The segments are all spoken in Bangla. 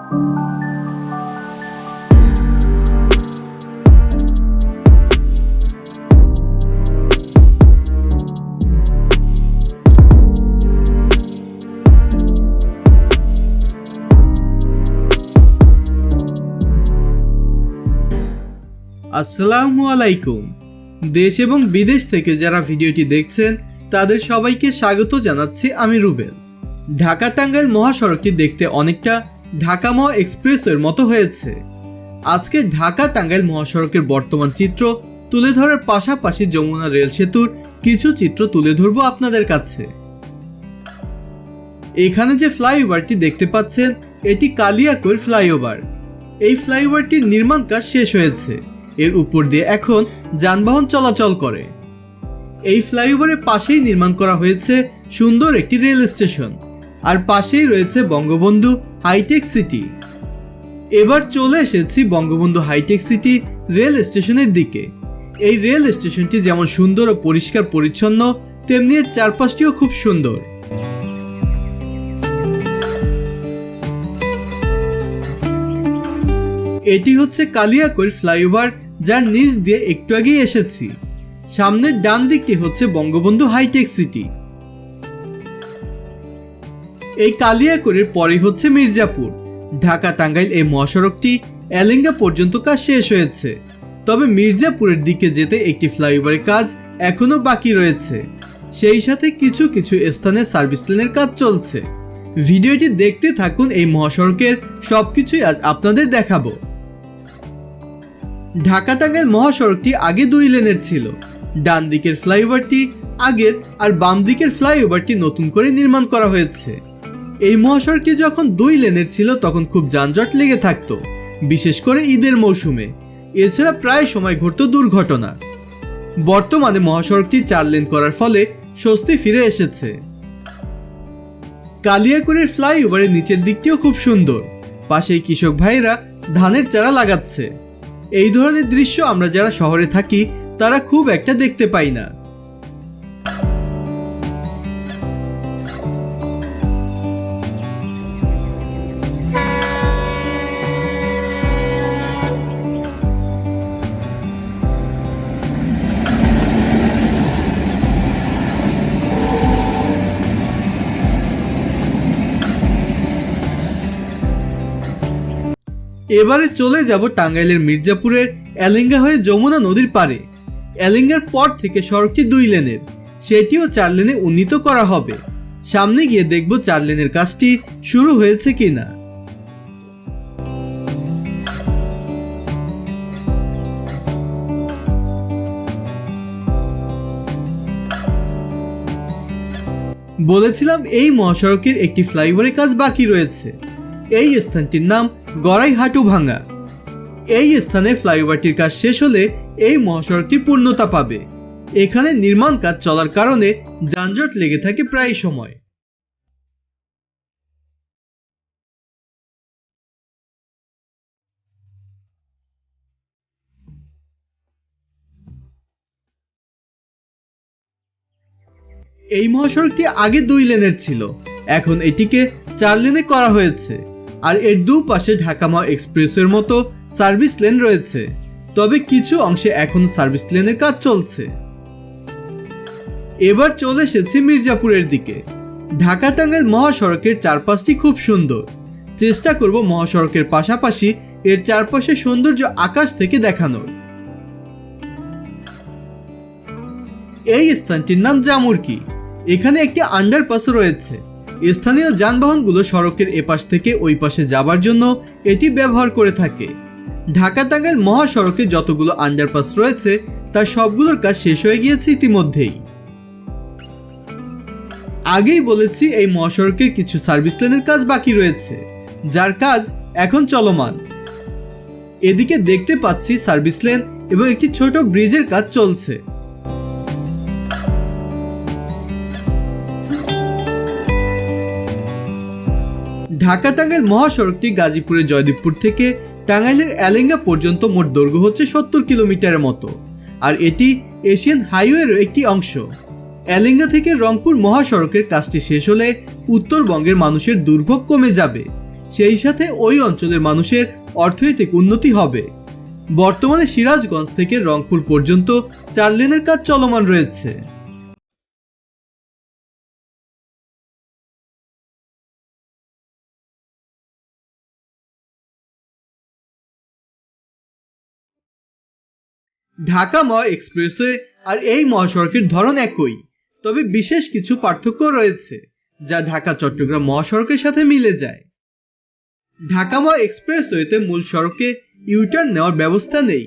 আসসালামু আলাইকুম। দেশ এবং বিদেশ থেকে যারা ভিডিওটি দেখছেন তাদের সবাইকে স্বাগত জানাচ্ছি আমি রুবেল। ঢাকা টাঙ্গাইল মহাসড়কটি দেখতে অনেকটা ঢাকা মহা এক্সপ্রেসওয়ের মতো হয়েছে। আজকে ঢাকা টাঙ্গাইল মহাসড়কের বর্তমান চিত্র তুলে ধরার পাশাপাশি যমুনা রেল সেতুর কিছু চিত্র তুলে ধরবো আপনাদের কাছে। এখানে যে ফ্লাইওভারটি দেখতে পাচ্ছেন এটি কালিয়াকৈর ফ্লাইওভার। এই ফ্লাইওভারটির নির্মাণ কাজ শেষ হয়েছে। এর উপর দিয়ে এখন যানবাহন চলাচল করে। এই ফ্লাইওভারের পাশেই নির্মাণ করা হয়েছে সুন্দর একটি রেল স্টেশন, আর পাশেই রয়েছে বঙ্গবন্ধু হাইটেক সিটি। এবার চলে এসেছি বঙ্গবন্ধু হাইটেক সিটি রেল স্টেশনের দিকে। এই রেল স্টেশনটি যেমন সুন্দর ও পরিষ্কার পরিচ্ছন্ন, তেমনি এর চারপাশটিও খুব সুন্দর। এটি হচ্ছে কালিয়াকৈর ফ্লাইওভার, যার নিচ দিয়ে একটু আগেই এসেছি। সামনের ডান দিকটি হচ্ছে বঙ্গবন্ধু হাইটেক সিটি। এই কালিয়াকৈরের পরে হচ্ছে মির্জাপুর। ঢাকা টাঙ্গাইল এই মহাসড়কটি এলেঙ্গা পর্যন্ত কাজ শেষ হয়েছে, তবে মির্জাপুরের দিকে যেতে একটি ফ্লাইওভারের কাজ এখনো বাকি রয়েছে। সেই সাথে কিছু কিছু স্থানে সার্ভিস লেনের কাজ চলছে। ভিডিওটি দেখতে থাকুন, এই মহাসড়কের সবকিছুই আজ আপনাদের দেখাবো। ঢাকা টাঙ্গাইল মহাসড়কটি আগে 2 লেনের ছিল। ডান দিকের ফ্লাইওভারটি আগের আর বাম দিকের ফ্লাইওভারটি নতুন করে নির্মাণ করা হয়েছে। এই মহাসড়কটি যখন 2 লেনের ছিল তখন খুব যানজট লেগে থাকতো, বিশেষ করে ঈদের মৌসুমে। এছাড়া প্রায় সময় ঘটতো দুর্ঘটনা। বর্তমানে মহাসড়কটি 4 লেন করার ফলে স্বস্তি ফিরে এসেছে। কালিয়াকৈরের ফ্লাইওভারের নিচের দিকটিও খুব সুন্দর। পাশেই কৃষক ভাইরা ধানের চারা লাগাচ্ছে। এই ধরনের দৃশ্য আমরা যারা শহরে থাকি তারা খুব একটা দেখতে পাই না। এবারে চলে যাব টাঙ্গাইলের মির্জাপুরের এলেঙ্গা হয়ে যমুনা নদীর পারে। এলেঙ্গার পর থেকে সড়কটি 2 লেনের, সেটিও 4 লেনে উন্নীত করা হবে। সামনে গিয়ে দেখব 4 লেনের কাজটি শুরু হয়েছে কিনা। বলেছিলাম এই মহাসড়কের একটি ফ্লাইওভারের কাজ বাকি রয়েছে। এই স্থানটির নাম গড়াইহাটুভাঙ্গা। এই স্থানে ফ্লাইওভারটির কাজ শেষ হলে এই মহাসড়কটি পূর্ণতা পাবে। এখানে নির্মাণ কাজ চলার কারণে যানজট লেগে থাকে প্রায় সময়। এই মহাসড়কটি আগে 2 লেনের ছিল, এখন এটিকে 4 লেনে করা হয়েছে। আর এর দুপাশে ঢাকা মহা এক্সপ্রেসওয়ের মতো সার্ভিস লেন রয়েছে, তবে কিছু অংশে এখন সার্ভিস লেনের কাজ চলছে। এবার চলে এসেছি মির্জাপুরের দিকে। ঢাকা টাঙ্গাইল মহাসড়কের চারপাশটি খুব সুন্দর। চেষ্টা করব মহাসড়কের পাশাপাশি এর চারপাশে সৌন্দর্য আকাশ থেকে দেখানোর। এই স্থানটির নাম জামুরকি। এখানে একটি আন্ডারপাস রয়েছে। স্থানীয় যানবাহনগুলো সড়কের এপাশ থেকে ওই পাশে যাবার জন্য এটি ব্যবহার করে থাকে। ঢাকা টাঙ্গাইল মহাসড়কে যতগুলো আন্ডারপাস রয়েছে তার সবগুলোর কাজ শেষ হয়ে গিয়েছে ইতিমধ্যেই। আগেই বলেছি এই মহাসড়কের কিছু সার্ভিস লেনের কাজ বাকি রয়েছে, যার কাজ এখন চলমান। এদিকে দেখতে পাচ্ছি সার্ভিস লেন এবং একটি ছোট ব্রিজের কাজ চলছে। ঢাকা টাঙ্গাইল মহাসড়কটি গাজীপুরের জয়দেবপুর থেকে টাঙ্গাইলের এলেঙ্গা পর্যন্ত মোট দৈর্ঘ্য হচ্ছে 70 কিলোমিটারের মতো, আর এটি এশিয়ান হাইওয়ের একটি অংশ। এলেঙ্গা থেকে রংপুর মহাসড়কের কাজটি শেষ হলে উত্তরবঙ্গের মানুষের দুর্ভোগ কমে যাবে। সেই সাথে ওই অঞ্চলের মানুষের অর্থনৈতিক উন্নতি হবে। বর্তমানে সিরাজগঞ্জ থেকে রংপুর পর্যন্ত 4 লেনের কাজ চলমান রয়েছে। ঢাকা মহা এক্সপ্রেসওয়ে আর এই মহাসড়কের ধরন একই, তবে বিশেষ কিছু পার্থক্য রয়েছে যা ঢাকা চট্টগ্রাম মহাসড়কের সাথে মিলে যায়। ঢাকা মহা এক্সপ্রেসওয়েতে মূল সড়কে ইউটার্ন নেওয়ার ব্যবস্থা নেই,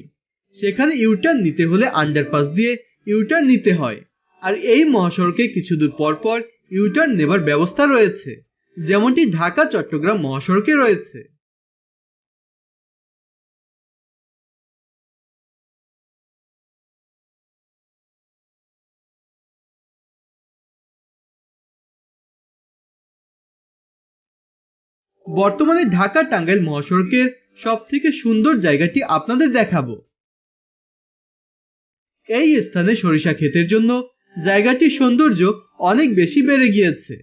সেখানে ইউটার্ন নিতে হলে আন্ডারপাস দিয়ে ইউটার্ন নিতে হয়। আর এই মহাসড়কে কিছু দূর পর পর ইউটার্ন নেবার ব্যবস্থা রয়েছে, যেমনটি ঢাকা চট্টগ্রাম মহাসড়কে রয়েছে। বর্তমানে ঢাকা টাঙ্গাইল মহাসড়কের সব থেকে সুন্দর জায়গাটি আপনাদের দেখাবো। এই স্থানে সরিষা ক্ষেতের জন্য জায়গাটির সৌন্দর্য অনেক বেশি বেড়ে গিয়েছে।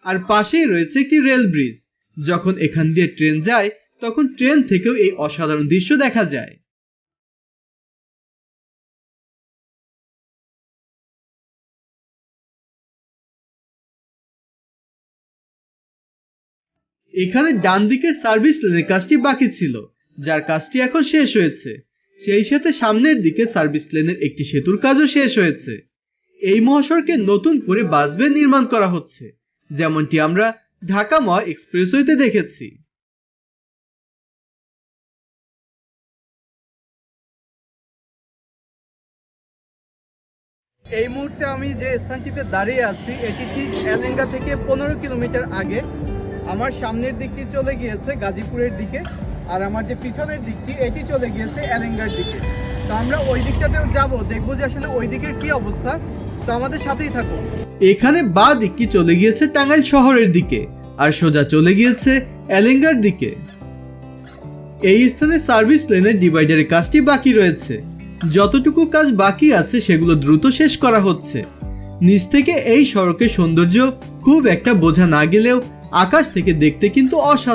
আর পাশেই রয়েছে একটি রেল ব্রিজ, যখন এখান দিয়ে ট্রেন যায় তখন ট্রেন থেকেও এই অসাধারণ দৃশ্য দেখা যায়। এখানে ডান দিকের সার্ভিস লেনের কাজটি বাকি ছিল, যার কাজটি এখন শেষ হয়েছে। সেই সাথে সামনের দিকে সার্ভিস লেনের একটি সেতুর কাজও শেষ হয়েছে। এই মহাসড়কে নতুন করে বাসওয়ে নির্মাণ করা হচ্ছে, যেমনটি আমরা ঢাকা মহা এক্সপ্রেসওয়েতে দেখেছি। এই মুহূর্তে আমি যে স্থানটিতে দাঁড়িয়ে আছি এটি ঠিক এলেঙ্গা থেকে 15 কিলোমিটার আগে। আমার সামনের দিকটি চলে গিয়েছে গাজীপুরের দিকে, আর আমার যে পিছনের দিকটি এটি চলে গিয়েছে এলেঙ্গার দিকে। তো আমরা ওই দিকটাতেও যাব, দেখবো যে আসলে ওই দিকের কি অবস্থা। তো আমাদের সাথেই থাকুন। এখানে বাঁ দিকটি চলে গিয়েছে টাঙ্গাইল শহরের দিকে, আর সোজা চলে গিয়েছে এলেঙ্গার দিকে। এই স্থানে সার্ভিস লেনের ডিভাইডারের কাজটি বাকি রয়েছে। যতটুকু কাজ বাকি আছে সেগুলো দ্রুত শেষ করা হচ্ছে। নিচ থেকে এই সড়কের সৌন্দর্য খুব একটা বোঝা না গেলেও আকাশ থেকে দেখতে কিন্তু অসাধারণ।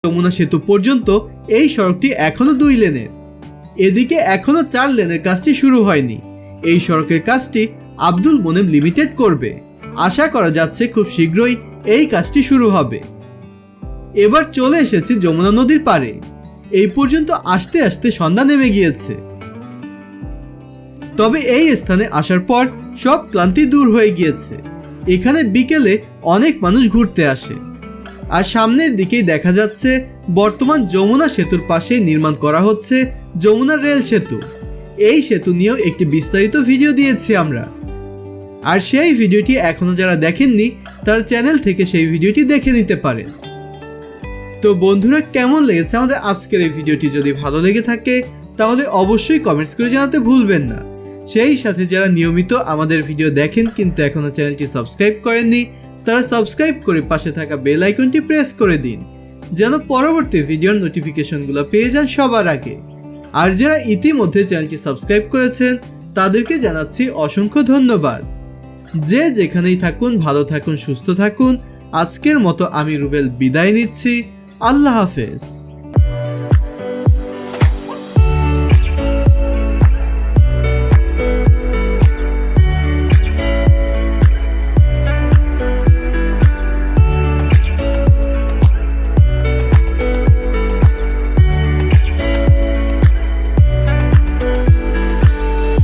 যমুনা সেতু পর্যন্ত এই সড়কটি এখনো 2 লেনের। এদিকে এখনো 4 লেনের কাজটি শুরু হয়নি। এই সড়কের কাজটি আব্দুল মোনেম লিমিটেড করবে। আশা করা যাচ্ছে খুব শীঘ্রই এই কাজটি শুরু হবে। এবার চলে এসেছি যমুনা নদীর পাড়ে। এই পর্যন্ত আসতে আসতে সন্ধ্যা নেমে গিয়েছে, তবে এই স্থানে আসার পর সব ক্লান্তি দূর হয়ে গিয়েছে। এখানে বিকেলে অনেক মানুষ ঘুরতে আসে। আর সামনের দিকেই দেখা যাচ্ছে বর্তমান যমুনা সেতুর পাশেই নির্মাণ করা হচ্ছে যমুনা রেল সেতু। এই সেতু নিয়েও একটি বিস্তারিত ভিডিও দিয়েছি আমরা, আর সেই ভিডিওটি এখনো যারা দেখেননি তার চ্যানেল থেকে সেই ভিডিওটি দেখে নিতে পারেন। তো বন্ধুরা, কেমন লেগেছে আমাদের আজকের এই ভিডিওটি? যদি ভালো লেগে থাকে তাহলে অবশ্যই কমেন্টস করে জানাতে ভুলবেন না। সেই সাথে যারা নিয়মিত আমাদের ভিডিও দেখেন কিন্তু এখনো চ্যানেলটি সাবস্ক্রাইব করেননি, তারা সাবস্ক্রাইব করে পাশে থাকা বেল আইকনটি প্রেস করে দিন, যেন পরবর্তী ভিডিওর নোটিফিকেশনগুলো পেয়ে যান সবার আগে। আর যারা ইতিমধ্যে চ্যানেলটি সাবস্ক্রাইব করেছেন তাদেরকে জানাচ্ছি অসংখ্য ধন্যবাদ। যে যেখানেই থাকুন ভালো থাকুন, সুস্থ থাকুন। আজকের মতো আমি রুবেল বিদায় নিচ্ছি। আল্লাহ হাফেজ।